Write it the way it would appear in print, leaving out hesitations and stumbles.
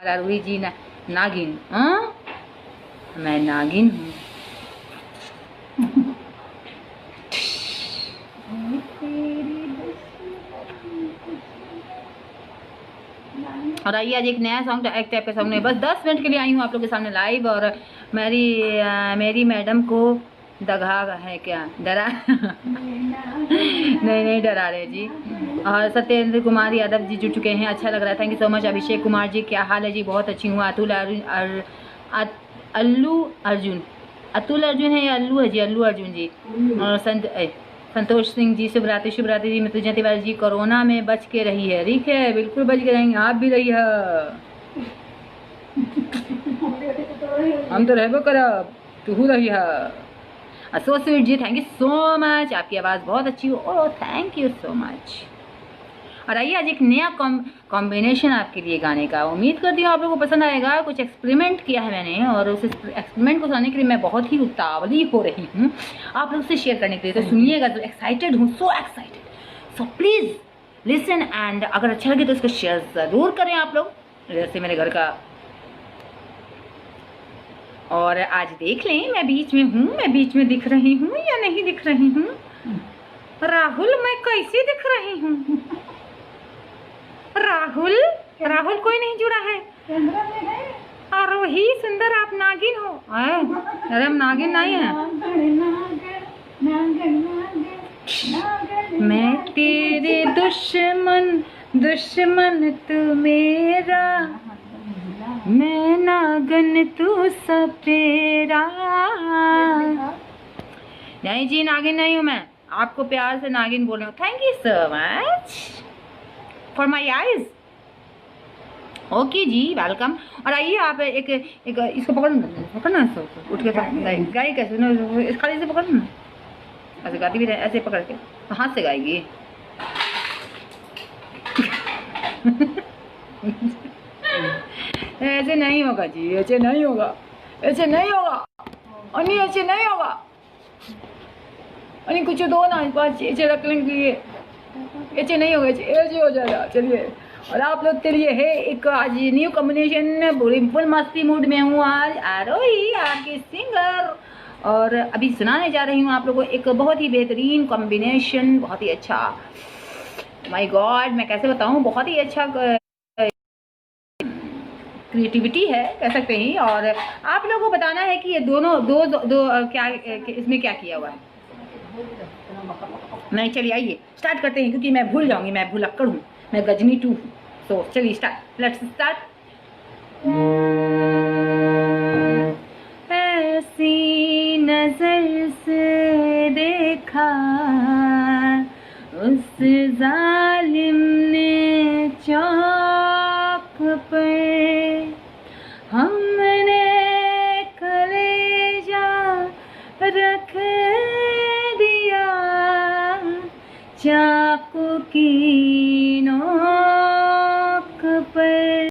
लारूरी जी नागिन। हाँ मैं नागिन हूँ। और आइए आज एक नया सॉन्ग एक टाइप का सॉन्ग, बस 10 मिनट के लिए आई हूँ आप लोगों के सामने लाइव। और मेरी मैडम को दगा है क्या, डरा नहीं डरा रहे जी। और सत्येंद्र कुमार यादव जी जुड़ चुके हैं, अच्छा लग रहा है, thank you so much. Abhishek Kumar ji क्या हाल है जी, बहुत अच्छी हूँ। अतुल अर्जुन है या अल्लू है जी, अल्लू अर्जुन जी। और संतोष सिंह जी शुभ रात्रि जी। मृत्युंजय तिवारी जी कोरोना में बच के रही है, ठीक है बिल्कुल बच के रहेंगे, आप भी रही है। हम तो रहबो करब, तू रही है। सो स्वीट जी, थैंक यू सो मच, आपकी आवाज़ बहुत अच्छी हो। Oh thank you so much. और आइए आज एक नया कॉम्बिनेशन आपके लिए गाने का, उम्मीद करती हूँ आप लोगों को पसंद आएगा। कुछ एक्सपेरिमेंट किया है मैंने और उस एक्सपेरिमेंट को सुनाने के लिए मैं बहुत ही उतावली हो रही हूँ आप लोग से शेयर करने के लिए। तो सुनिएगा, तो एक्साइटेड हूँ, so excited. So please listen and अगर अच्छा लगे तो इसको शेयर ज़रूर करें आप लोग, जैसे मेरे घर का। और आज देख लें मैं बीच में हूँ, मैं बीच में दिख रही हूँ या नहीं दिख रही हूँ। राहुल मैं कैसे दिख रही हूँ? राहुल कोई नहीं जुड़ा है। आरोही सुंदर आप नागिन हो? अरे हम नागिन नहीं है। मैं तेरे दुश्मन तू मेरा, मैं नागन तू सपेरा। नहीं जी नागिन नहीं हूँ मैं, आपको प्यार से नागिन बोल रही हूँ। Thank you so much for my eyes. Okay जी वेलकम। और आइए आप एक इसको पकड़ना इसको, उठ के गाय कैसे इस खाली से पकड़ना, ऐसे गाती भी रहे, ऐसे पकड़ के तो हाथ से गाएगी। ऐसे नहीं होगा जी, ऐसे नहीं होगा, ऐसे नहीं होगा अनि, ऐसे नहीं होगा अनि, कुछ दो ना पाँच ऐसे रख लेंगे, ऐसे नहीं होगा, ऐसे हो जाएगा। चलिए, और आप लोग के लिए है एक आज न्यू कॉम्बिनेशन, पूरी फुल मस्ती मूड में हूँ आज। आरोही आपकी सिंगर, और अभी सुनाने जा रही हूँ आप लोगों को एक बहुत ही बेहतरीन कॉम्बिनेशन, बहुत ही अच्छा। माय गॉड मैं कैसे बताऊँ, बहुत ही अच्छा क्रिएटिविटी है कह सकते हैं। और आप लोगों को बताना है कि ये दोनों दो क्या इसमें क्या किया हुआ है। नहीं चलिए आइए स्टार्ट करते हैं, क्योंकि मैं भूल जाऊंगी, मैं भुलक्कड़ हूँ, मैं गजनी 2 हूँ। सो चलिए स्टार्ट, लेट्स स्टार्ट। ऐसी नजर से देखा उस जालिम ने चौक पर, हमने कलेजा रख दिया चाकू की नोक